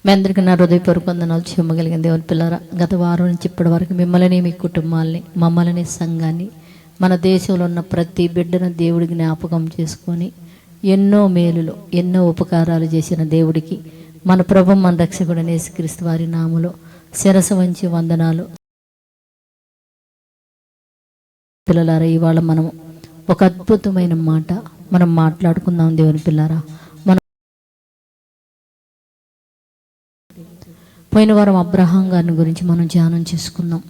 మీ అందరికీ నా హృదయపూర్వక వందనాలు. చెమ్మగలిగిన దేవుని పిల్లరా, గత వారం నుంచి ఇప్పటి వరకు మిమ్మల్ని, మీ కుటుంబాలని, మమ్మల్ని, సంఘాన్ని, మన దేశంలో ఉన్న ప్రతి బిడ్డను దేవుడికి జ్ఞాపకం చేసుకొని ఎన్నో మేలులు, ఎన్నో ఉపకారాలు చేసిన దేవుడికి మన ప్రభు, మన రక్షకుడు యేసుక్రీస్తు వారి నామములో శిరస్సు వంచి వందనాలు. పిల్లలారా, ఇవాళ మనం ఒక అద్భుతమైన మాట మనం మాట్లాడుకుందాం. దేవుని పిల్లరా, పోయిన వారం అబ్రహాం గారిని గురించి మనం ధ్యానం చేసుకున్నాం.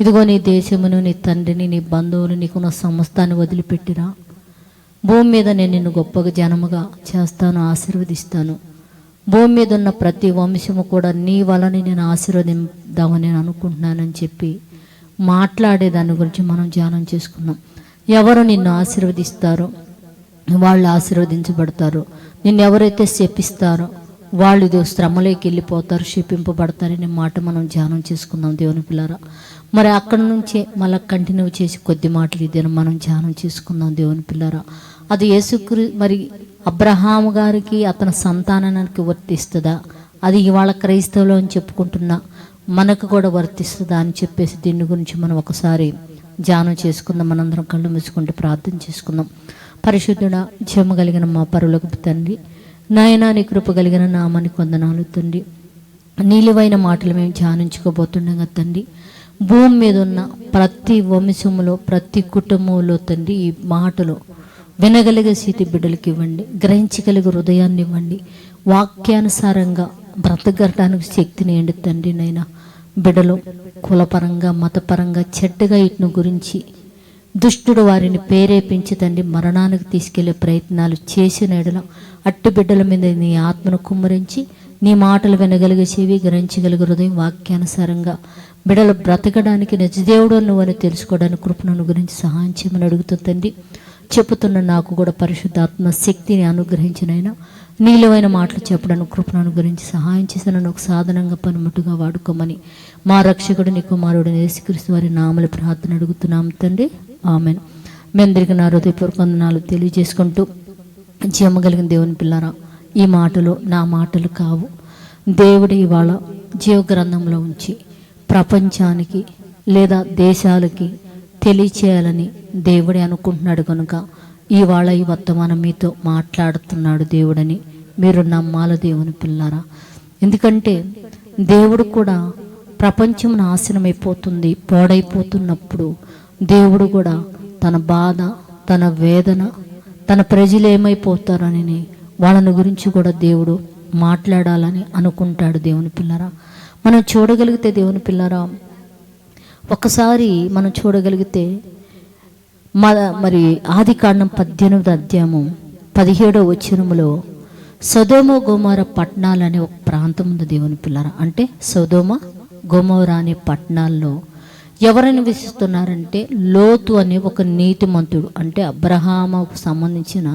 ఇదిగో నీ దేశమును, నీ తండ్రిని, నీ బంధువులు, నీకున్న సమస్తాన్ని వదిలిపెట్టిరా. భూమి మీద నేను నిన్ను గొప్పగా జనముగా చేస్తాను, ఆశీర్వదిస్తాను. భూమి మీద ఉన్న ప్రతి వంశము కూడా నీ వలన నేను ఆశీర్వదిద్దామని నేను అనుకుంటున్నానని చెప్పి మాట్లాడే దాని గురించి మనం ధ్యానం చేసుకున్నాం. ఎవరు నిన్ను ఆశీర్వదిస్తారో వాళ్ళు ఆశీర్వదించబడతారు. నిన్ను ఎవరైతే శపిస్తారో వాళ్ళు శ్రమలోకి వెళ్ళిపోతారు, శపింపబడతారనే మాట మనం ధ్యానం చేసుకుందాం. దేవుని పిల్లరా, మరి అక్కడి నుంచే మళ్ళీ కంటిన్యూ చేసి కొద్ది మాటలు ఇదేనా మనం ధ్యానం చేసుకుందాం. దేవుని పిల్లరా, అది మరి అబ్రహాము గారికి అతని సంతానానికి వర్తిస్తుందా, అది ఇవాళ క్రైస్తవులు అని చెప్పుకుంటున్నా మనకు కూడా వర్తిస్తుందా అని చెప్పేసి దీని గురించి మనం ఒకసారి ధ్యానం చేసుకుందాం. మనందరం కళ్ళు మూసుకుంటూ ప్రార్థన చేసుకుందాం. పరిశుద్ధుడా, జమ కలిగిన మా పరులకు తండ్రి, నాయనా నీ కృప కలిగిన నామానికి వందనాలు తండ్రి. నీలివైన మాటలు మేము ధ్యానించుకోబోతుండగా తండ్రి, భూమి మీద ఉన్న ప్రతి వంశములో, ప్రతి కుటుంబంలో తండ్రి ఈ మాటలు వినగలిగే స్థితి బిడ్డలకి ఇవ్వండి, గ్రహించగలిగే హృదయాన్ని ఇవ్వండి, వాక్యానుసారంగా బ్రతకడానికి శక్తిని ఏంటి తండ్రి. నైనా బిడ్డలు కులపరంగా, మతపరంగా చెడ్డగా ఇట్ను గురించి దుష్టుడు వారిని ప్రేరేపించి తండ్రి మరణానికి తీసుకెళ్లే ప్రయత్నాలు చేసిన ఎడల అట్టు బిడ్డల మీద నీ ఆత్మను కుమ్మరించి నీ మాటలు వినగలిగే చెవి, గ్రహించగలిగే హృదయం, వాక్యానుసారంగా బిడ్డలు బ్రతకడానికి నిజదేవుడు నువ్వని తెలుసుకోవడానికి కృపను గురించి సహాయం చేయమని అడుగుతుందండి. చెప్పుతున్న నాకు కూడా పరిశుద్ధాత్మ శక్తిని అనుగ్రహించినైనా నీలమైన మాటలు చెప్పడానికి కృపను గురించి సహాయం చేసి నన్ను ఒక సాధనంగా పనిముట్టుగా వాడుకోమని మా రక్షకుడు నీ కుమారుడు యేసుక్రీస్తు వారి నామములో ప్రార్థన అడుగుతున్నాం తండ్రి, ఆమేన్. మీ అందరికీ నా హృదయపూర్వక వందనాలు తెలియజేసుకుంటూ, జీవగలిగిన దేవుని పిల్లరా, ఈ మాటలు నా మాటలు కావు. దేవుడు ఇవాళ జీవగ్రంథంలో ఉంచి ప్రపంచానికి లేదా దేశాలకి తెలియచేయాలని దేవుడే అనుకుంటున్నాడు కనుక ఇవాళ ఈ వర్తమానం మీతో మాట్లాడుతున్నాడు దేవుడని మీరు నమ్మాల దేవుని పిల్లారా. ఎందుకంటే దేవుడు కూడా ప్రపంచం నాశనమైపోతుంది, పాడైపోతున్నప్పుడు దేవుడు కూడా తన బాధ, తన వేదన, తన ప్రజలు ఏమైపోతారని వాళ్ళని గురించి కూడా దేవుడు మాట్లాడాలని అనుకుంటాడు. దేవుని పిల్లరా, మనం చూడగలిగితే దేవుని పిల్లరా, ఒకసారి మనం చూడగలిగితే మరి ఆదికాండం 18వ అధ్యాయము 17వ వచనములో సొదొమ గొమొర్రా పట్టణాలు అనే ఒక ప్రాంతం ఉంది. దేవుని పిల్లరా, అంటే సొదొమ గొమొర్రా అనే పట్టణాల్లో ఎవరు నివసిస్తున్నారంటే లోతు అనే ఒక నీతిమంతుడు, అంటే అబ్రహాముకు సంబంధించిన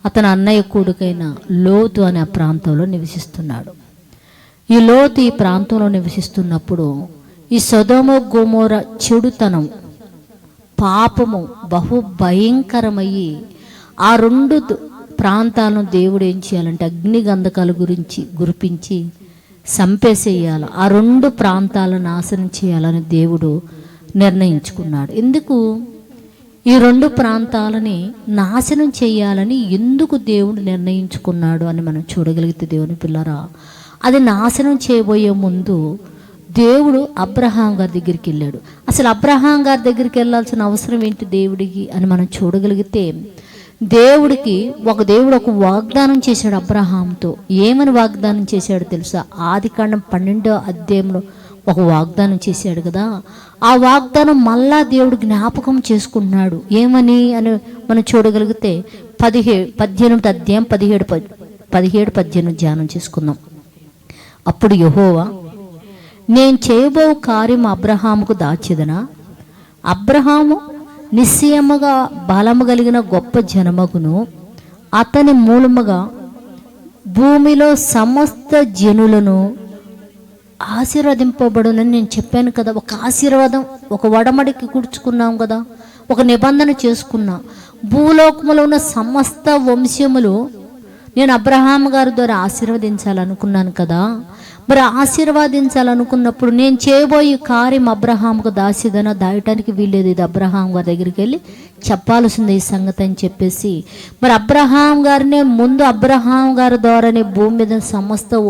అతని అన్నయ్య కొడుకైన లోతు అనే ఆ ప్రాంతంలో నివసిస్తున్నాడు. ఈ లోతు ఈ ప్రాంతంలో నివసిస్తున్నప్పుడు ఈ సొదొమ గొమొర్రా చెడుతనం, పాపము బహు భయంకరమయ్యి ఆ రెండు ప్రాంతాలను దేవుడు ఏం చేయాలంటే అగ్ని గంధకాల గురించి గురిపించి చంపేసేయాలి, ఆ రెండు ప్రాంతాలను నాశనం చేయాలని దేవుడు నిర్ణయించుకున్నాడు. ఎందుకు ఈ రెండు ప్రాంతాలని నాశనం చేయాలని ఎందుకు దేవుడు నిర్ణయించుకున్నాడు అని మనం చూడగలిగితే దేవుని పిల్లరా, అది నాశనం చేయబోయే ముందు దేవుడు అబ్రహాం గారి దగ్గరికి వెళ్ళాడు. అసలు అబ్రహాం గారి దగ్గరికి వెళ్ళాల్సిన అవసరం ఏంటి దేవుడికి అని మనం చూడగలిగితే, దేవుడు ఒక వాగ్దానం చేశాడు అబ్రహాంతో. ఏమని వాగ్దానం చేశాడు తెలుసా? ఆదికాండం 12వ అధ్యాయంలో ఒక వాగ్దానం చేశాడు కదా. ఆ వాగ్దానం మళ్ళా దేవుడు జ్ఞాపకం చేసుకుంటున్నాడు. ఏమని అని మనం చూడగలిగితే 18వ అధ్యాయం 17-18 ధ్యానం చేసుకుందాం. అప్పుడు యెహోవా, నేను చేయబో కార్యం అబ్రహాముకు దాచెదనా? అబ్రహాము నిశ్చయముగా బలము కలిగిన గొప్ప జనమగును, అతని మూలముగా భూమిలో సమస్త జనులను ఆశీర్వదింపబడునని నేను చెప్పాను కదా. ఒక ఆశీర్వాదం, ఒక వడమడికి కూర్చుకున్నాం కదా, ఒక నిబంధన చేసుకున్నాం. భూలోకములో ఉన్న సమస్త వంశములు నేను అబ్రహాం గారి ద్వారా ఆశీర్వదించాలనుకున్నాను కదా, మరి ఆశీర్వదించాలనుకున్నప్పుడు నేను చేయబోయే కార్యం అబ్రహాంకు దాయటానికి వీల్లేదు, ఇది అబ్రహాం గారి దగ్గరికి వెళ్ళి చెప్పాల్సింది ఈ సంగతి అని చెప్పేసి, మరి అబ్రహాం గారినే ముందు అబ్రహాం గారి ద్వారానే భూమి మీద సమస్త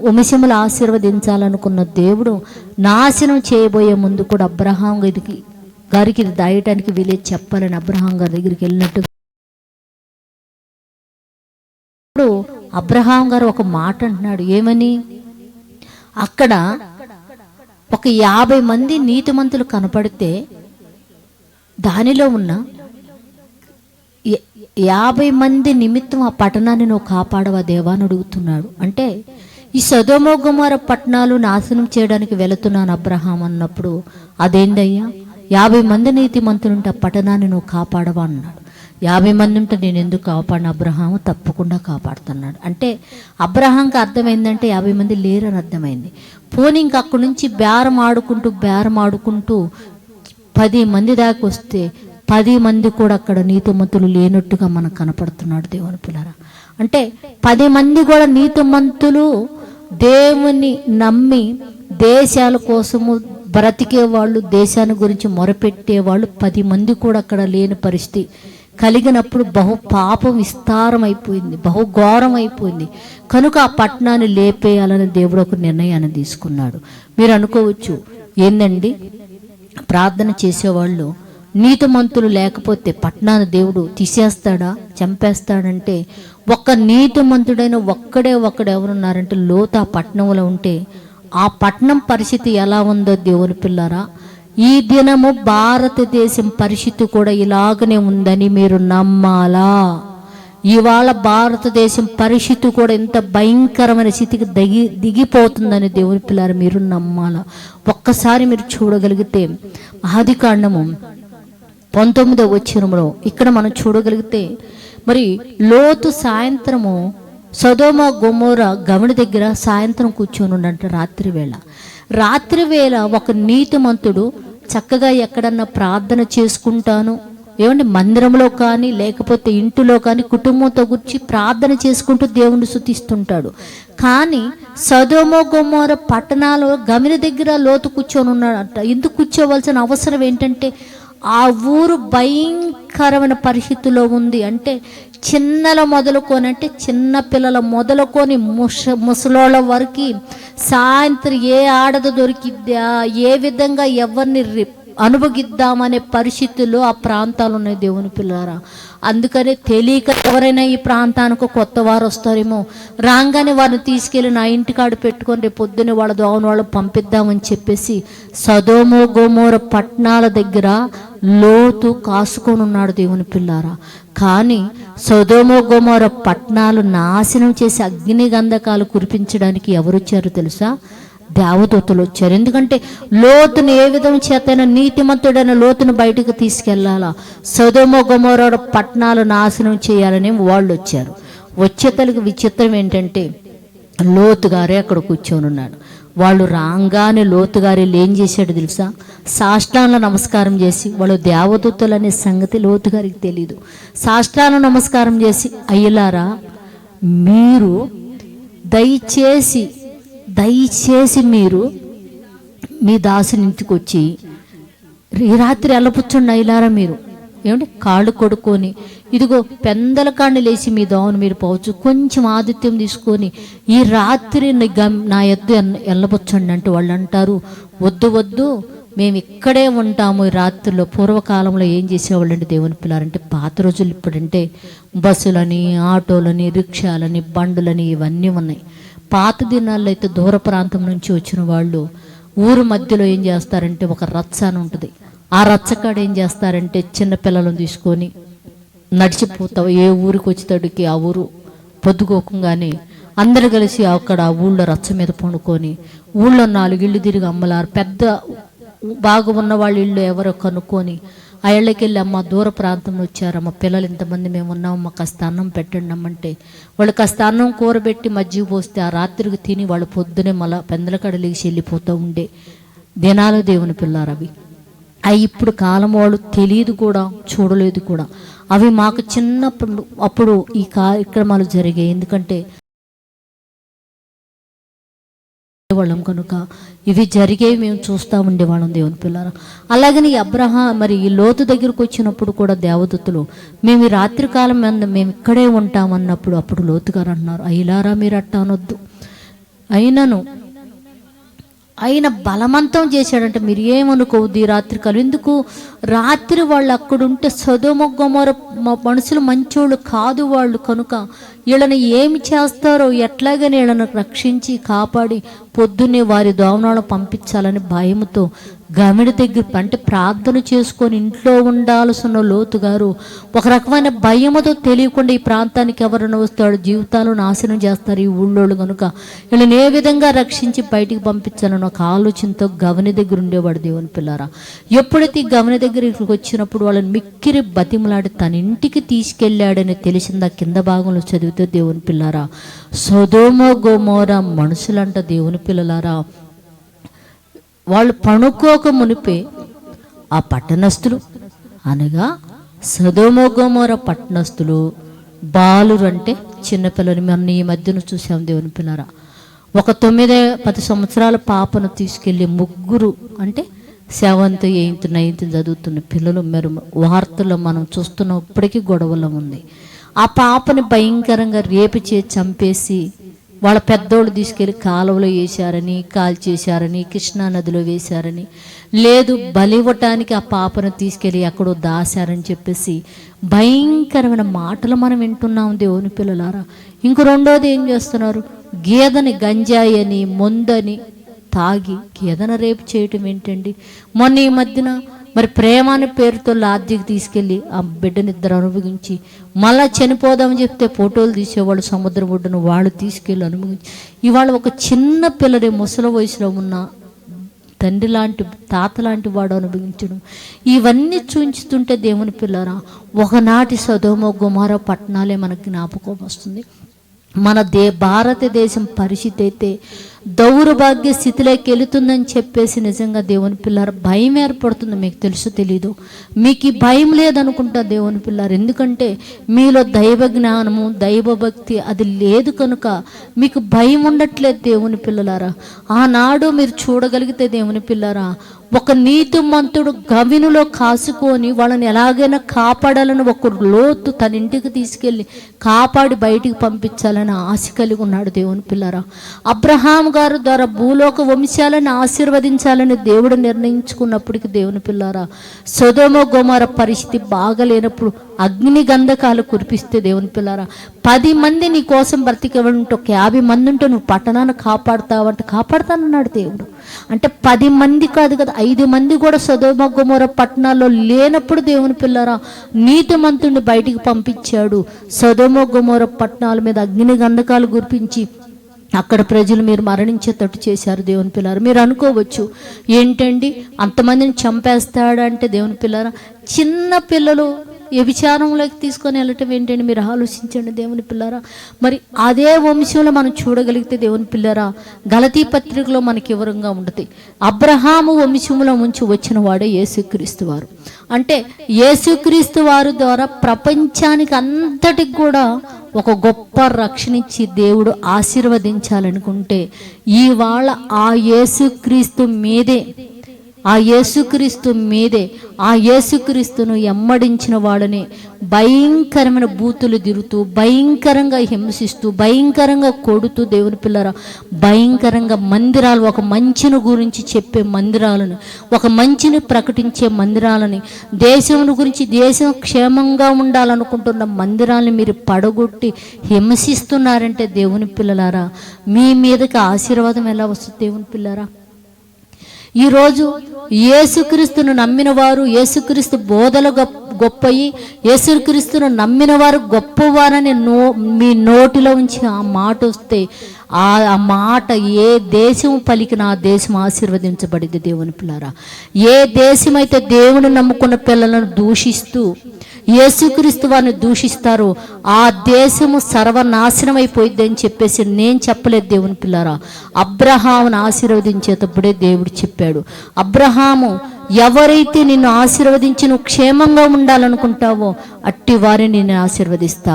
వంశములు ఆశీర్వదించాలనుకున్న దేవుడు నాశనం చేయబోయే ముందు కూడా అబ్రహాం గారికి ఇది దాయటానికి వీలే చెప్పాలని అబ్రహాం గారి దగ్గరికి వెళ్ళినట్టు అబ్రహాం గారు ఒక మాట అంటున్నాడు. ఏమని? అక్కడ ఒక 50 మంది నీతిమంతులు కనపడితే దానిలో ఉన్న 50 మంది నిమిత్తం ఆ పట్టణాన్ని నువ్వు కాపాడవా దేవా అని అడుగుతున్నాడు. అంటే ఈ సొదొమ గొమొర్రా పట్టణాలు నాశనం చేయడానికి వెళుతున్నాను అబ్రహాం అన్నప్పుడు, అదేందయ్యా 50 మంది నీతిమంతులుంటే ఆ పట్టణాన్ని నువ్వు కాపాడవా అన్నాడు. 50 మంది ఉంటే నేను ఎందుకు కాపాడిన? అబ్రహాము తప్పకుండా కాపాడుతున్నాడు. అంటే అబ్రహాంకి అర్థమైందంటే 50 మంది లేరని అర్థమైంది. పోనీ ఇంక అక్కడి నుంచి బేరం ఆడుకుంటూ 10 మంది దాకా వస్తే 10 మంది కూడా అక్కడ నీతిమంతులు లేనట్టుగా మనకు కనపడుతున్నాడు దేవుని పిల్లరా. అంటే 10 మంది కూడా నీతిమంతులు, దేవుని నమ్మి దేశాల కోసము బ్రతికే వాళ్ళు, దేశాన్ని గురించి మొరపెట్టేవాళ్ళు 10 మంది కూడా అక్కడ లేని పరిస్థితి కలిగినప్పుడు బహు పాపం విస్తారం అయిపోయింది, బహు ఘోరం అయిపోయింది. కనుక ఆ పట్టణాన్ని లేపేయాలని దేవుడు ఒక నిర్ణయాన్ని తీసుకున్నాడు. మీరు అనుకోవచ్చు, ఏందండి ప్రార్థన చేసేవాళ్ళు నీతిమంతులు లేకపోతే పట్టణాన్ని దేవుడు తీసేస్తాడా, చంపేస్తాడంటే, ఒక్క నీతిమంతుడైన ఒక్కడే ఎవరున్నారంటే లోతు ఆ పట్టణంలో ఉంటే ఆ పట్టణం పరిస్థితి ఎలా ఉందో దేవుని పిల్లారా, ఈ దినము భారతదేశం పరిస్థితి కూడా ఇలాగనే ఉందని మీరు నమ్మాలా. ఇవాళ భారతదేశం పరిస్థితి కూడా ఎంత భయంకరమైన స్థితికి దిగిపోతుందని దేవుని పిల్లారా మీరు నమ్మాలా. ఒక్కసారి మీరు చూడగలిగితే ఆదికాండము 19వ వచనంలో ఇక్కడ మనం చూడగలిగితే, మరి లోతు సాయంత్రము సొదొమ గొమొర్రా గవిని దగ్గర సాయంత్రం కూర్చొని ఉన్నట్టు రాత్రి వేళ ఒక నీతిమంతుడు చక్కగా ఎక్కడన్నా ప్రార్థన చేసుకుంటాను, ఏమంటే మందిరంలో కానీ లేకపోతే ఇంటిలో కానీ కుటుంబంతో కూర్చి ప్రార్థన చేసుకుంటూ దేవుణ్ణి స్తుతిస్తుంటాడు. కానీ సొదొమ గొమొర్రా పట్టణాలు గవిని దగ్గర లోతు కూర్చొని ఉన్నాడంట. ఎందుకు కూర్చోవలసిన అవసరం ఏంటంటే ఆ ఊరు భయంకరమైన పరిస్థితిలో ఉంది. అంటే చిన్నల మొదలుకొని, అంటే చిన్న పిల్లల మొదలుకొని ముసలోళ్ళ వరకు సాయంత్రం ఏ ఆడద దొరికిద్దా, ఏ విధంగా ఎవరిని అనుభవిద్దామనే పరిస్థితుల్లో ఆ ప్రాంతాలు ఉన్నాయి దేవుని పిల్లరా. అందుకనే తెలియక ఎవరైనా ఈ ప్రాంతానికి కొత్త వారు వస్తారేమో, రాగానే వారిని తీసుకెళ్ళి నా ఇంటికాడ పెట్టుకొని రేపు పొద్దున్నే వాళ్ళ దోవన వాళ్ళు పంపిద్దామని చెప్పేసి సొదొమ గొమొర్రా పట్టణాల దగ్గర లోతు కాసుకొని ఉన్నాడు దేవుని పిల్లారా. కానీ సొదొమ గొమొర్రా పట్టణాలు నాశనం చేసి అగ్ని గంధకాలు కురిపించడానికి ఎవరు వచ్చారు తెలుసా? దేవదూతలు వచ్చారు. ఎందుకంటే లోతుని ఏ విధం చేతైనా నీతిమంతుడైన లోతును బయటకు తీసుకెళ్లాలా, సొదొమ గొమొర్రా పట్టణాలు నాశనం చేయాలని వాళ్ళు వచ్చారు. వచ్చేతలకి విచిత్రం ఏంటంటే లోతు గారే అక్కడ కూర్చొని ఉన్నాడు. వాళ్ళు రాగానే లోతు గారు ఏం చేశాడు తెలుసా? సాష్టాంగ నమస్కారం చేసి, వాళ్ళు దేవదూతలు అనే సంగతి లోతు గారికి తెలీదు, సాష్టాంగ నమస్కారం చేసి, అయ్యలారా మీరు దయచేసి మీరు మీ దాసుని ఇంటికి వచ్చి ఈ రాత్రి ఎల్లపుచ్చండి అయ్యలారా, మీరు ఏమంటే కాళ్ళు కొడుకొని ఇదిగో పెందల కాండి లేచి మీ దోవను మీరు పోవచ్చు, కొంచెం ఆతిథ్యం తీసుకొని ఈ రాత్రి నా ఎద్దు ఎల్లబుచ్చండి అంటే వాళ్ళు అంటారు, వద్దు మేము ఇక్కడే ఉంటాము ఈ రాత్రిలో. పూర్వకాలంలో ఏం చేసేవాళ్ళు అంటే దేవుని పిల్లారంటే, పాత రోజులు ఇప్పుడంటే బస్సులని, ఆటోలని, రిక్షాలని, బండులని ఇవన్నీ ఉన్నాయి. పాత దినాల్లో అయితే దూర ప్రాంతం నుంచి వచ్చిన వాళ్ళు ఊరు మధ్యలో ఏం చేస్తారంటే ఒక రచ్చ అని ఉంటుంది. ఆ రచ్చకాడ ఏం చేస్తారంటే చిన్న పిల్లలను తీసుకొని నడిచిపోతావు, ఏ ఊరికి వచ్చేటడికి ఆ ఊరు పొద్దుకోకుండానే అందరు కలిసి అక్కడ ఆ ఊళ్ళో రచ్చ మీద పండుకొని ఊళ్ళో 4 ఇళ్ళు తిరిగి అమ్మలారు, పెద్ద బాగా ఉన్న వాళ్ళ ఇళ్ళు ఎవరో కనుక్కొని ఆ ఇళ్ళకి వెళ్ళి, అమ్మ దూర ప్రాంతం వచ్చారమ్మ, పిల్లలు ఇంతమంది మేము ఉన్నామమ్మ, కాస్త అన్నం పెట్టండి అమ్మంటే వాళ్ళు కాస్త అన్నం కూరబెట్టి మజ్జిగ పోస్తే ఆ రాత్రికి తిని వాళ్ళు పొద్దునే మళ్ళా పెందల కడలేసి వెళ్ళిపోతూ ఉండే దినాలు దేవుని పిల్లారు అవి. ఇప్పుడు కాలం వాళ్ళు తెలియదు కూడా, చూడలేదు కూడా. అవి మాకు చిన్నప్పుడు అప్పుడు ఈ కార్యక్రమాలు జరిగాయి. ఎందుకంటే వాళ్ళం కనుక ఇవి జరిగేవి మేము చూస్తూ ఉండేవాళ్ళం దేవుని పిల్లరా. అలాగని మరి ఈ లోతు దగ్గరకు వచ్చినప్పుడు కూడా దేవదూతలు మేము ఈ రాత్రికాలం మేము ఇక్కడే ఉంటామన్నప్పుడు అప్పుడు లోతు గారు అన్నారు, అయ్యలారా మీరు అట్ట అనొద్దు, ఆయన బలవంతం చేశాడంటే మీరు ఏమనుకోవద్దు ఈ రాత్రికాలం. ఎందుకు రాత్రి వాళ్ళు అక్కడుంటే సొదొమ గొమొర మనుషులు మంచోళ్ళు కాదు వాళ్ళు కనుక వీళ్ళని ఏమి చేస్తారో ఎట్లాగని వీళ్ళని రక్షించి కాపాడి పొద్దున్నే వారి దోవనాలను పంపించాలని భయముతో గమిడి దగ్గర అంటే ప్రార్థన చేసుకొని ఇంట్లో ఉండాల్సిన లోతు గారు ఒక రకమైన భయముతో తెలియకుండా ఈ ప్రాంతానికి ఎవరైనా వస్తాడు జీవితాలు నాశనం చేస్తారు ఈ ఊళ్ళోళ్ళు కనుక వీళ్ళని ఏ విధంగా రక్షించి బయటికి పంపించాలని ఒక ఆలోచనతో గవని దగ్గర ఉండేవాడు దేవుని పిల్లారా. ఎప్పుడైతే ఈ గవని దగ్గరికి వచ్చినప్పుడు వాళ్ళని మిక్కిరి బతిమలాడి తన ఇంటికి తీసుకెళ్ళాడని తెలిసిందా కింద భాగంలో చదివితే దేవుని పిల్లారా, సొదొమ గొమొర మనుషులంట దేవుని పిల్లలారా, వాళ్ళు పనుకోక మునిపే ఆ పట్టణస్థులు అనగా సొదొమ గొమొర పట్టణస్థులు బాలురు అంటే చిన్నపిల్లలు మనం ఈ మధ్యన చూసాం దేవుని పిల్లరా. ఒక 9-10 సంవత్సరాల పాపను తీసుకెళ్ళి ముగ్గురు అంటే 7th 8th 9th చదువుతున్న పిల్లలు వార్తల్లో మనం చూస్తున్న ఇప్పటికీ గొడవలో ఉంది. ఆ పాపని భయంకరంగా రేపు చంపేసి వాళ్ళ పెద్దోళ్ళు తీసుకెళ్ళి కాలువలో వేశారని కాల్చేశారని కృష్ణా నదిలో వేశారని లేదు బలి ఇవ్వటానికి ఆ పాపను తీసుకెళ్ళి ఎక్కడో దాశారని చెప్పేసి భయంకరమైన మాటలు మనం వింటున్నాం దేవుని పిల్లలారా. ఇంకో రెండోది ఏం చేస్తున్నారు, గేదెని గంజాయి అని మొందని తాగి గేదెన రేపు చేయటం ఏంటండి. మొన్న ఈ మధ్యన మరి ప్రేమ అనే పేరుతో లాడ్జికి తీసుకెళ్ళి ఆ బిడ్డనిద్దరు అనుభవించి మళ్ళా చనిపోదామని చెప్తే ఫోటోలు తీసేవాళ్ళు సముద్రం ఒడ్డును వాళ్ళు తీసుకెళ్ళి అనుభవించి ఇవాళ ఒక చిన్న పిల్లడి ముసలి వయసులో ఉన్న తండ్రి లాంటి తాత లాంటి వాడు అనుభవించడం ఇవన్నీ చూంచుతుంటే దేవుని పిల్లరా ఒకనాటి సొదొమ గొమొర పట్టణాలే మనకు జ్ఞాపకం వస్తుంది. మన భారతదేశం పరిస్థితి అయితే దౌర్భాగ్య స్థితిలోకి వెళుతుందని చెప్పేసి నిజంగా దేవుని పిల్లారు భయం ఏర్పడుతుంది. మీకు తెలుసు తెలీదు, మీకు ఈ భయం లేదనుకుంటా దేవుని పిల్లారు. ఎందుకంటే మీలో దైవ జ్ఞానము దైవభక్తి అది లేదు కనుక మీకు భయం ఉండట్లేదు దేవుని పిల్లలారా. ఆనాడు మీరు చూడగలిగితే దేవుని పిల్లారా ఒక నీతిమంతుడు గవినులో కాసుకొని వాళ్ళని ఎలాగైనా కాపాడాలని ఒక లోతు తన ఇంటికి తీసుకెళ్ళి కాపాడి బయటికి పంపించాలని ఆశ కలిగి ఉన్నాడు దేవుని పిల్లారా. అబ్రహాం గారు ద్వారా భూలోక వంశాలను ఆశీర్వదించాలని దేవుడు నిర్ణయించుకున్నప్పటికీ దేవుని పిల్లారా సొదొమ గొమొర పరిస్థితి బాగలేనప్పుడు అగ్ని గంధకాలు కురిపిస్తే దేవుని పిల్లారా 10 మంది నీ కోసం బ్రతికేవాడు ఒక 50 మంది ఉంటే నువ్వు పట్టణాన్ని కాపాడుతావంటే కాపాడుతానన్నాడు దేవుడు. అంటే 10 మంది కాదు కదా 5 మంది కూడా సొదొమ గొమొర పట్టణాల్లో లేనప్పుడు దేవుని పిల్లారా నీతిమంతుడిని బయటికి పంపించాడు. సొదొమ గొమొర పట్టణాల మీద అగ్ని గంధకాలు కురిపించి అక్కడ ప్రజలు మీరు మరణించేటట్టు చేశారు దేవుని పిల్లారా. మీరు అనుకోవచ్చు ఏంటండి అంతమందిని చంపేస్తాడంటే దేవుని పిల్లారా చిన్న పిల్లలు వ్యభిచారంలోకి తీసుకొని వెళ్ళటం ఏంటండి మీరు ఆలోచించండి దేవుని పిల్లారా. మరి అదే వంశంలో మనం చూడగలిగితే దేవుని పిల్లారా గలతీ పత్రికలో మనకి వివరంగా ఉంటుంది. అబ్రహాము వంశంలో నుంచి వచ్చిన వాడే యేసుక్రీస్తు వారు. అంటే యేసుక్రీస్తు వారి ద్వారా ప్రపంచానికి అంతటికి కూడా ఒక గొప్ప రక్షణ ఇచ్చి దేవుడు ఆశీర్వదించాలనుకుంటే ఇవాళ ఆ యేసుక్రీస్తు మీదే ఆ యేసుక్రీస్తును ఎమ్మడించిన వాళ్ళని భయంకరమైన బూతులు తిరుగుతూ భయంకరంగా హింసిస్తూ భయంకరంగా కొడుతూ దేవుని పిల్లరా భయంకరంగా మందిరాలు ఒక మంచిని గురించి చెప్పే మందిరాలను ఒక మంచిని ప్రకటించే మందిరాలని దేశం గురించి దేశం క్షేమంగా ఉండాలనుకుంటున్న మందిరాలను మీరు పడగొట్టి హింసిస్తున్నారంటే దేవుని పిల్లలారా మీ మీదకి ఆశీర్వాదం ఎలా వస్తుంది దేవుని పిల్లరా. ఈరోజు యేసుక్రీస్తును నమ్మిన వారు యేసుక్రీస్తు బోధలు గొప్పయి యేసుక్రీస్తును నమ్మిన వారు గొప్పవారని మీ నోటిలో ఉంచి ఆ మాట వస్తే ఆ మాట ఏ దేశం పలికిన ఆ దేశం ఆశీర్వదించబడింది దేవుని పిల్లారా. ఏ దేశం అయితే దేవుని నమ్ముకున్న పిల్లలను దూషిస్తూ యేసుక్రీస్తు వారిని దూషిస్తారో ఆ దేశము సర్వనాశనం అయిపోయింది అని చెప్పేసి నేను చెప్పలేదు దేవుని పిల్లారా. అబ్రహామును ఆశీర్వదించేటప్పుడే దేవుడు చెప్పాడు. అబ్రహాము ఎవరైతే నిన్ను ఆశీర్వదించి నువ్వు క్షేమంగా ఉండాలనుకుంటావో అట్టి వారిని నేను ఆశీర్వదిస్తా.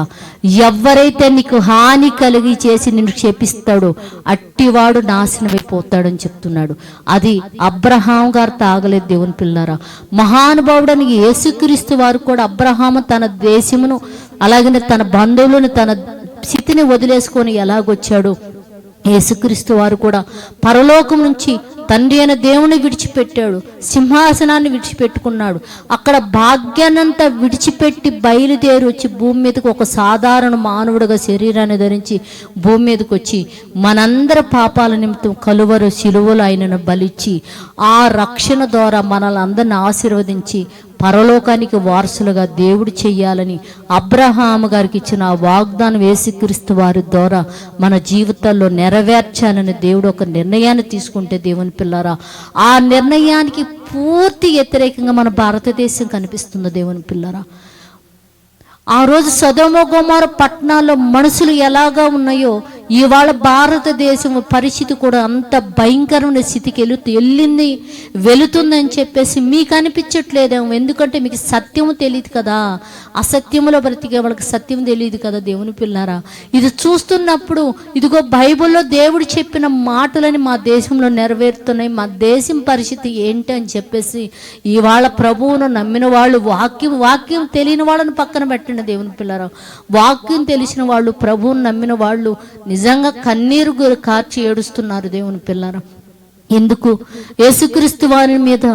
ఎవరైతే నీకు హాని కలిగి చేసి నిన్ను క్షేపిస్తాడో అట్టివాడు నాశనమైపోతాడని చెప్తున్నాడు. అది అబ్రహాం గారు తాగలేదు దేవుని పిల్లారా. మహానుభావుడని యేసుక్రీస్తు వారు కూడా అబ్రహాము తన దేశమును అలాగనే తన బంధువులను తన స్థితిని వదిలేసుకొని ఎలాగొచ్చాడు, యేసుక్రీస్తు వారు కూడా పరలోకం నుంచి తండ్రి అయిన దేవుని విడిచిపెట్టాడు, సింహాసనాన్ని విడిచిపెట్టుకున్నాడు. అక్కడ భాగ్యాన్నంతా విడిచిపెట్టి బయలుదేరి వచ్చి భూమి మీదకి ఒక సాధారణ మానవుడిగా శరీరాన్ని ధరించి భూమి మీదకి వచ్చి మనందరి పాపాల నిమిత్తం కలువరు శిలువలు ఆయనను బలిచ్చి ఆ రక్షణ ద్వారా మనల్ని అందరిని ఆశీర్వదించి పరలోకానికి వారసులుగా దేవుడు చెయ్యాలని అబ్రహాము గారికి ఇచ్చిన ఆ వాగ్దానం యేసుక్రీస్తు వారి ద్వారా మన జీవితాల్లో నెరవేర్చాలని దేవుడు ఒక నిర్ణయాన్ని తీసుకుంటే దేవుని పిల్లారా, ఆ నిర్ణయానికి పూర్తి వ్యతిరేకంగా మన భారతదేశం కనిపిస్తుంది దేవుని పిల్లారా. ఆ రోజు సొదొమ గొమొర్ర పట్టణాల్లో మనుషులు ఎలాగా ఉన్నాయో ఇవాళ భారతదేశం పరిస్థితి కూడా అంత భయంకరమైన స్థితికి వెళుతుందని చెప్పేసి మీకు అనిపించట్లేదేమో. ఎందుకంటే మీకు సత్యము తెలియదు కదా, అసత్యములో బ్రతికే వాళ్ళకి సత్యం తెలియదు కదా దేవుని పిల్లారా. ఇది చూస్తున్నప్పుడు ఇదిగో బైబిల్లో దేవుడు చెప్పిన మాటలని మా దేశంలో నెరవేరుతున్నాయి, మా దేశం పరిస్థితి ఏంటి అని చెప్పేసి ఇవాళ ప్రభువును నమ్మిన వాళ్ళు వాక్యం తెలియని వాళ్ళని పక్కన పెట్టండి దేవుని పిల్లారా. వాక్యం తెలిసిన వాళ్ళు, ప్రభువును నమ్మిన వాళ్ళు నిజంగా కన్నీరు కార్చి ఏడుస్తున్నారు దేవుని పిల్లారా. ఎందుకు? యేసుక్రీస్తు వారి మీద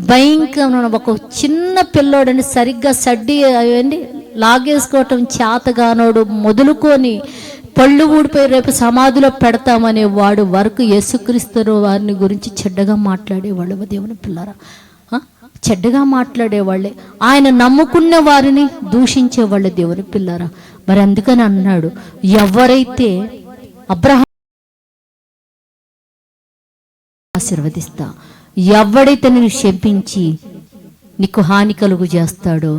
భయంకరమైన ఒక చిన్న పిల్లోడని సరిగ్గా సడ్డి అవండి లాగేసుకోవటం చేతగానోడు మొదలుకొని పళ్ళు ఊడిపోయి రేపు సమాధిలో పెడతామనే వాడు వరకు యేసుక్రీస్తు వారిని గురించి చెడ్డగా మాట్లాడేవాళ్ళు దేవుని పిల్లారా. చెడ్డగా మాట్లాడేవాళ్ళే, ఆయన నమ్ముకున్న వారిని దూషించేవాళ్ళే దేవుని పిల్లారా. మరి అందుకని అన్నాడు, ఎవరైతే అబ్రహాం ఆశీర్వదిస్తా, ఎవడైతే నేను శపించి నీకు హాని కలుగు చేస్తాడో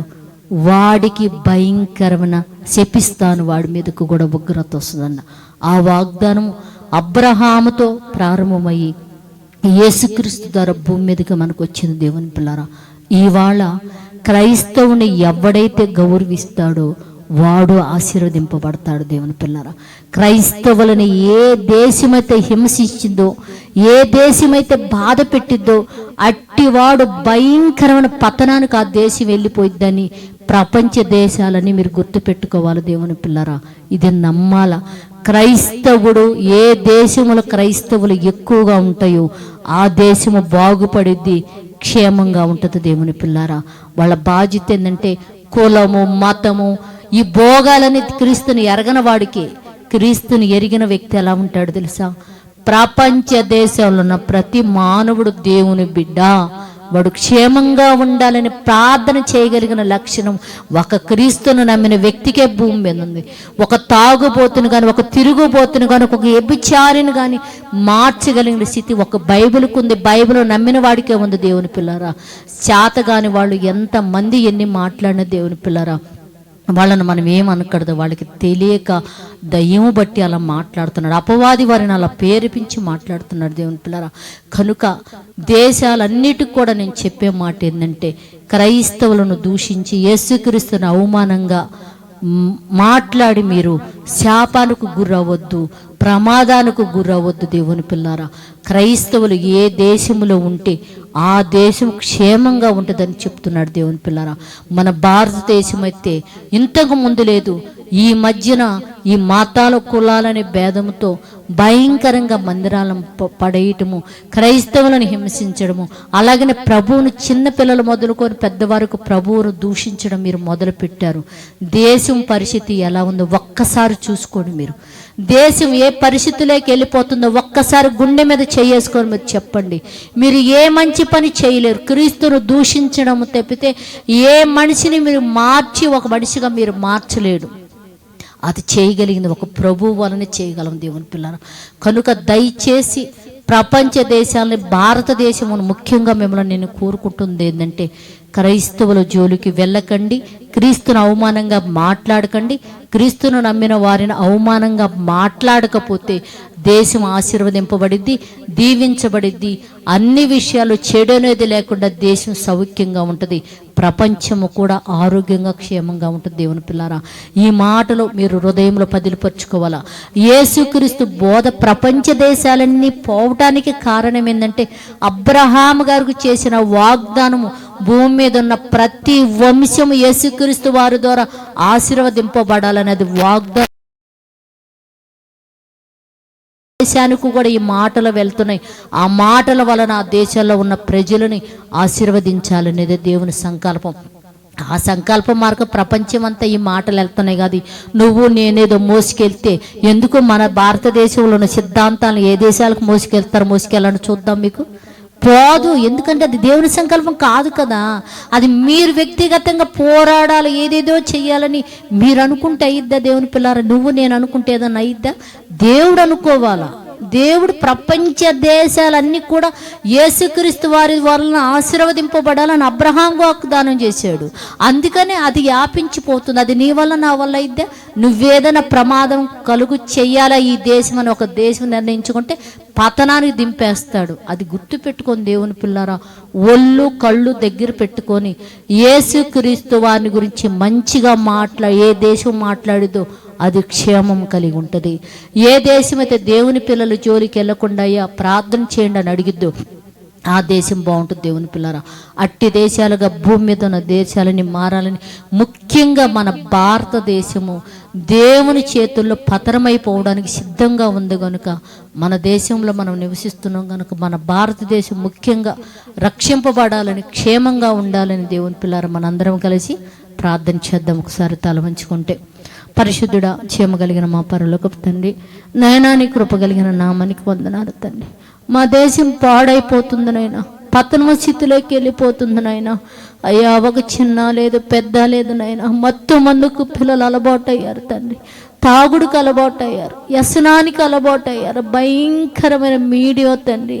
వాడికి భయంకరమైన శపిస్తాను, వాడి మీదకు కూడా ఉగ్రత వస్తుందన్న ఆ వాగ్దానం అబ్రహాముతో ప్రారంభమయ్యి యేసుక్రీస్తు ద్వారా భూమి మీదకి మనకు వచ్చింది దేవుని పిల్లారా. ఇవాళ క్రైస్తవుని ఎవడైతే గౌరవిస్తాడో వాడు ఆశీర్వదింపబడతాడు దేవుని పిల్లారా. క్రైస్తవులని ఏ దేశమైతే హింసించిందో, ఏ దేశమైతే బాధ పెట్టిద్దో అట్టివాడు భయంకరమైన పతనానికి ఆ దేశం వెళ్ళిపోయిద్దని ప్రపంచ దేశాలని మీరు గుర్తుపెట్టుకోవాలి దేవుని పిల్లారా. ఇది నమ్మాల. క్రైస్తవుడు ఏ దేశములో క్రైస్తవులు ఎక్కువగా ఉంటాయో ఆ దేశము బాగుపడిద్ది, క్షేమంగా ఉంటుంది దేవుని పిల్లారా. వాళ్ళ బాధ్యత ఏంటంటే కులము మతము ఈ భోగాలని క్రీస్తుని ఎరగని వాడికి, క్రీస్తుని ఎరిగిన వ్యక్తి ఎలా ఉంటాడు తెలుసా? ప్రపంచ దేశంలో ఉన్న ప్రతి మానవుడు దేవుని బిడ్డ, వాడు క్షేమంగా ఉండాలని ప్రార్థన చేయగలిగిన లక్షణం ఒక క్రీస్తును నమ్మిన వ్యక్తికే భూమి మీద ఉంది. ఒక తాగుబోతును కానీ, ఒక తిరుగుబోతును కానీ, ఒక వ్యభిచారిని కానీ మార్చగలిగిన స్థితి ఒక బైబిల్కు ఉంది. బైబిల్ నమ్మిన వాడికే ఉంది దేవుని పిల్లారా. చేతగాని వాళ్ళు ఎంతమంది ఎన్ని మాట్లాడిన దేవుని పిల్లారా, వాళ్ళని మనం ఏమనకూడదు. వాళ్ళకి తెలియక దయ్యము బట్టి అలా మాట్లాడుతున్నాడు, అపవాది వారిని అలా పేరిపించి మాట్లాడుతున్నాడు దేవుని పిల్లారా. కనుక దేశాలన్నిటికి కూడా నేను చెప్పే మాట ఏంటంటే, క్రైస్తవులను దూషించి యేసుక్రీస్తుని అవమానంగా మాట్లాడి మీరు శాపానికి గురవద్దు, ప్రమాదానికి గురవద్దు దేవుని పిల్లారా. క్రైస్తవులు ఏ దేశంలో ఉంటే ఆ దేశం క్షేమంగా ఉంటుందని చెప్తున్నాడు దేవుని పిల్లారా. మన భారతదేశం అయితే ఇంతకు ముందు లేదు, ఈ మధ్యన ఈ మతాల కులాలనే భేదంతో భయంకరంగా మందిరాలను పడేయటము, క్రైస్తవులను హింసించడము, అలాగనే ప్రభువును చిన్నపిల్లలు మొదలుకొని పెద్దవారికి ప్రభువును దూషించడం మీరు మొదలు పెట్టారు. దేశం పరిస్థితి ఎలా ఉందో ఒక్కసారి చూసుకోండి. మీరు దేశం ఏ పరిస్థితిలోకి వెళ్ళిపోతుందో ఒక్కసారి గుండె మీద చేసుకొని మీరు చెప్పండి. మీరు ఏ మంచి పని చేయలేరు, క్రీస్తును దూషించడం తప్పితే ఏ మనిషిని మీరు మార్చి ఒక మనిషిగా మీరు మార్చలేడు. అది చేయగలిగింది ఒక ప్రభువు వలనే చేయగలం దేవుని పిల్లలు. కనుక దయచేసి ప్రపంచ దేశాలని, భారతదేశమును ముఖ్యంగా మిమ్మల్ని నేను కోరుకుంటుంది ఏంటంటే, క్రైస్తవుల జోలికి వెళ్ళకండి, క్రీస్తును అవమానంగా మాట్లాడకండి. క్రీస్తును నమ్మిన వారిని అవమానంగా మాట్లాడకపోతే దేశం ఆశీర్వదింపబడిద్ది, దీవించబడిద్ది. అన్ని విషయాలు చెడు అనేది లేకుండా దేశం సౌఖ్యంగా ఉంటుంది, ప్రపంచము కూడా ఆరోగ్యంగా క్షేమంగా ఉంటుంది. దేవుని పిల్లారా, ఈ మాటలు మీరు హృదయంలో పదిలిపరుచుకోవాలా. యేసుక్రీస్తు బోధ ప్రపంచ దేశాలన్నీ పోవటానికి కారణం ఏంటంటే అబ్రహాం గారికి చేసిన వాగ్దానము. భూమి మీద ఉన్న ప్రతి వంశము యేసుక్రీస్తు వారి ద్వారా ఆశీర్వదింపబడాలనేది వాగ్దానం. దేశానికి కూడా ఈ మాటలు వెళ్తున్నాయి. ఆ మాటల వలన ఆ దేశాల్లో ఉన్న ప్రజలని ఆశీర్వదించాలనేది దేవుని సంకల్పం. ఆ సంకల్ప మార్గం ప్రపంచం అంతా ఈ మాటలు వెళ్తున్నాయి. కాదు నువ్వు నేనేదో మోసుకెళ్తే ఎందుకు మన భారతదేశంలో ఉన్న సిద్ధాంతాలను ఏ దేశాలకు మోసుకెళ్ళని చూద్దాం. మీకు పోదు, ఎందుకంటే అది దేవుని సంకల్పం కాదు కదా. అది మీరు వ్యక్తిగతంగా పోరాడాలి, ఏదేదో చెయ్యాలని మీరు అనుకుంటే అయ్యిద్దా? దేవుని పిల్లారా, నువ్వు నేను అనుకుంటే ఏదన్నా అయ్యిద్దా? దేవుడు అనుకోవాలా. దేవుడు ప్రపంచ దేశాలన్నీ కూడా యేసుక్రీస్తు వారి వలన ఆశీర్వదింపబడాలని అబ్రహాం వాగ్దానం చేశాడు. అందుకనే అది వ్యాపించిపోతుంది. అది నీ వల్ల నా వల్ల అయితే నువ్వేదైనా ప్రమాదం కలుగు చెయ్యాలా ఈ దేశం అని ఒక దేశం నిర్ణయించుకుంటే పతనానికి దింపేస్తాడు. అది గుర్తు పెట్టుకొని దేవుని పిల్లారా, ఒళ్ళు కళ్ళు దగ్గర పెట్టుకొని యేసుక్రీస్తు వారిని గురించి మంచిగా ఏ దేశం మాట్లాడిదో అది క్షేమం కలిగి ఉంటుంది. ఏ దేశం అయితే దేవుని పిల్లలు జోలికి వెళ్లకుండా అయ్యా ప్రార్థన చేయండి అని అడిగిద్దో ఆ దేశం బాగుంటుంది. దేవుని పిల్లరా, అట్టి దేశాలుగా భూమి మీద ఉన్న దేశాలని మారాలని, ముఖ్యంగా మన భారతదేశము దేవుని చేతుల్లో పతనమైపోవడానికి సిద్ధంగా ఉంది కనుక మన దేశంలో మనం నివసిస్తున్నాం కనుక మన భారతదేశం ముఖ్యంగా రక్షింపబడాలని, క్షేమంగా ఉండాలని దేవుని పిల్లరా మనందరం కలిసి ప్రార్థన చేద్దాం. ఒకసారి తల వంచుకుంటే. పరిశుద్ధుడా, క్షేమగలిగిన మా పరలోకపు తండ్రి, నాయనా నీ కృప కలిగిన నామానికి వందనాలు తండ్రి. మా దేశం పాడైపోతుంది నాయనా, పతన స్థితిలోకి వెళ్ళిపోతుంది నాయనా. అయ్యా, ఒక చిన్న లేదు పెద్ద లేదు నాయనా. మత్తు మందుకు పిల్లలు అలవాటు అయ్యారు తండ్రి, తాగుడుకు అలవాటు అయ్యారు, వ్యసనానికి అలవాటు అయ్యారు. భయంకరమైన మీడియా తండ్రి,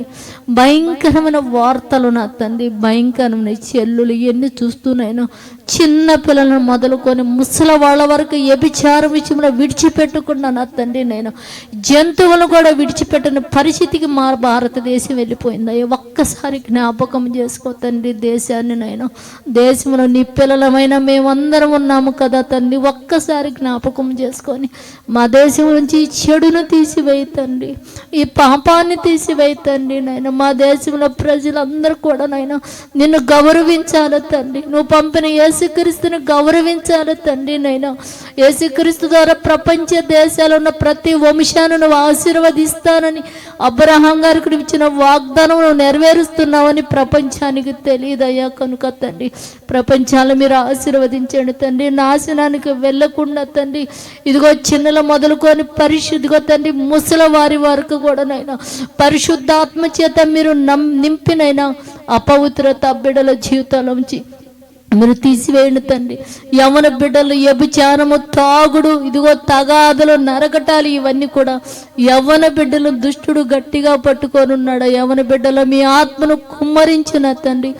భయంకరమైన వార్తలు నా తండ్రి, భయంకరమైన చెల్లులు ఎన్ని చూస్తున్నాయినా. చిన్న పిల్లలను మొదలుకొని ముసలి వాళ్ళ వరకు వ్యభిచారం విషయంలో విడిచిపెట్టకుండా నా తండ్రి నేను జంతువులను కూడా విడిచిపెట్టిన పరిస్థితికి మా భారతదేశం వెళ్ళిపోయింది. అయ్యో, ఒక్కసారి జ్ఞాపకం చేసుకో తండ్రి దేశాన్ని. నేను దేశంలో నీ పిల్లలమైన మేమందరం ఉన్నాము కదా తండ్రి, ఒక్కసారి జ్ఞాపకం చేసుకొని మా దేశం నుంచి ఈ చెడును తీసివేయి తండ్రి, ఈ పాపాన్ని తీసివేయి తండ్రి. నాయన మా దేశంలో ప్రజలందరూ కూడా నాయన నిన్ను గౌరవించాలి తండ్రి. నువ్వు పంపిన యేసుక్రీస్తుని గౌరవించాలి తండ్రి. నైనా యేసుక్రీస్తు ద్వారా ప్రపంచ దేశాల్లో ఉన్న ప్రతి వంశాన్ని నువ్వు ఆశీర్వదిస్తానని అబ్రహాం గారికి ఇచ్చిన వాగ్దానం నువ్వు నెరవేరుస్తున్నావని ప్రపంచానికి తెలియదయ్యా. కనుక తండ్రి ప్రపంచాలను మీరు ఆశీర్వదించండి తండ్రి. నాశనానికి వెళ్ళకుండా తండ్రి, ఇదిగో చిన్నల మొదలుకొని పరిశుద్ధిగా తండ్రి ముసలి వారి వరకు కూడా నైనా పరిశుద్ధాత్మ చేత మీరు నింపినైనా అపవిత్రత బిడ్డల జీవితాలోంచి మీరు తీసివేయండి తండ్రి. యవన బిడ్డలు వ్యభిచారము, తాగుడు, ఇదిగో తగాదులు, నరకటాలు ఇవన్నీ కూడా యవన బిడ్డలు దుష్టుడు గట్టిగా పట్టుకొని ఉన్నాడు. యవన బిడ్డలు మీ ఆత్మను కుమ్మరించిన తండ్రి,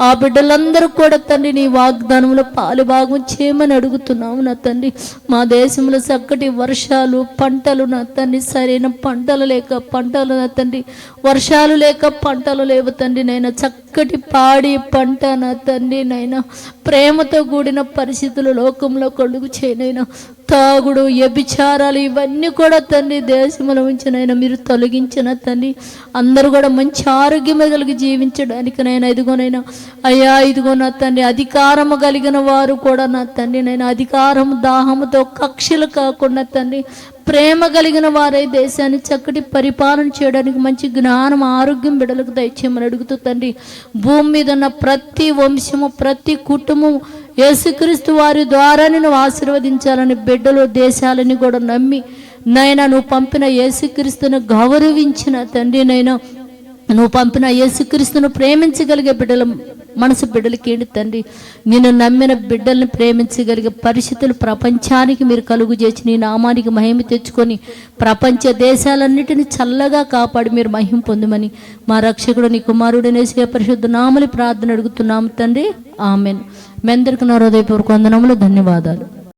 ఆ బిడ్డలందరూ కూడా తండ్రి నీ వాగ్దానంలో పాలుభాగం చేయమని అడుగుతున్నాము నా తండ్రి. మా దేశంలో చక్కటి వర్షాలు, పంటలు నా తండ్రి, సరైన పంటలు లేక పంటలు నా తండ్రి, వర్షాలు లేక పంటలు లేవు తండ్రి. నైనా చక్కటి పాడి పంట నా తండ్రి, నైనా ప్రేమతో కూడిన పరిస్థితులు లోకంలో కలుగు చేయనైనా తాగుడు, వ్యభిచారాలు ఇవన్నీ కూడా తండ్రి దేశంలో ఉంచినైనా మీరు తొలగించిన తండ్రి. అందరూ కూడా మంచి ఆరోగ్యమే కలిగి జీవించడానికినైనా ఇదిగోనైనా అయ్యా, ఇదిగో నా తండ్రి అధికారము కలిగిన వారు కూడా నా తండ్రి నైనా అధికారము దాహముతో కక్షలు కాకుండా తండ్రి ప్రేమ కలిగిన వారై దేశాన్ని చక్కటి పరిపాలన చేయడానికి మంచి జ్ఞానం, ఆరోగ్యం బిడ్డలకు దయచేయమని అడుగుతూ తండ్రి భూమి మీద ఉన్న ప్రతి వంశము, ప్రతి కుటుంబం యేసుక్రీస్తు వారి ద్వారా నువ్వు ఆశీర్వదించాలని బిడ్డలు దేశాలని కూడా నమ్మి నైనా నువ్వు పంపిన యేసుక్రీస్తును గౌరవించిన తండ్రి, నైనా నువ్వు పంపిన యేసుక్రీస్తును ప్రేమించగలిగే బిడ్డల మనసు బిడ్డలకి ఏంటి తండ్రి, నేను నమ్మిన బిడ్డల్ని ప్రేమించగలిగే పరిస్థితులు ప్రపంచానికి మీరు కలుగు చేసి నీ నామానికి మహిమ తెచ్చుకొని ప్రపంచ దేశాలన్నిటిని చల్లగా కాపాడి మీరు మహిమ పొందమని మా రక్షకుడు నీ కుమారుడు యేసు పరిశుద్ధ నామములో ప్రార్థన అడుగుతున్నాము తండ్రి. ఆమెన్. మీ అందరికీ నా హృదయపూర్వక వందనములు, ధన్యవాదాలు.